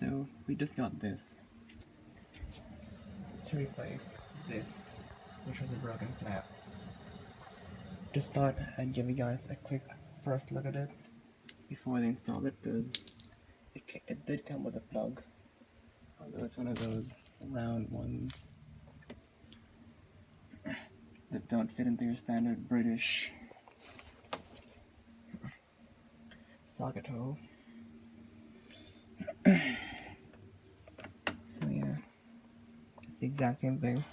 So we just got this to replace this, which was a broken flap. Just thought I'd give you guys a quick first look at it before they installed it, because it did come with a plug, although it's one of those round ones that don't fit into your standard British socket hole. So yeah, it's the exact same thing.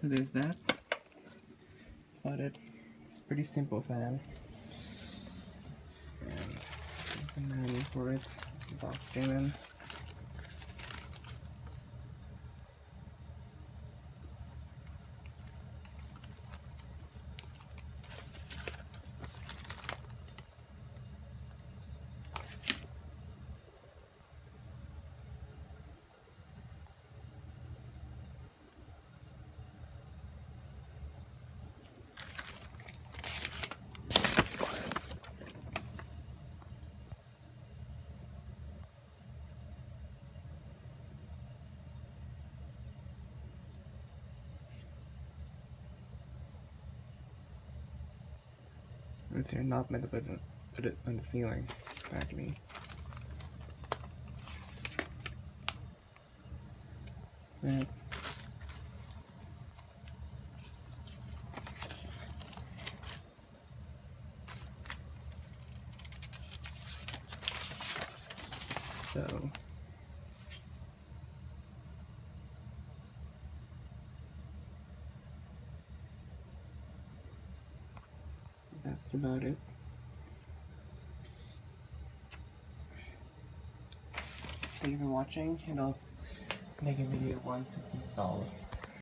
So there's that. That's about it. It's a pretty simple fan. And there's the manual for it. Box came in. It's here, not meant to put it on the ceiling, actually. Right. So that's about it. Thank you for watching, and I'll make a video once it's installed.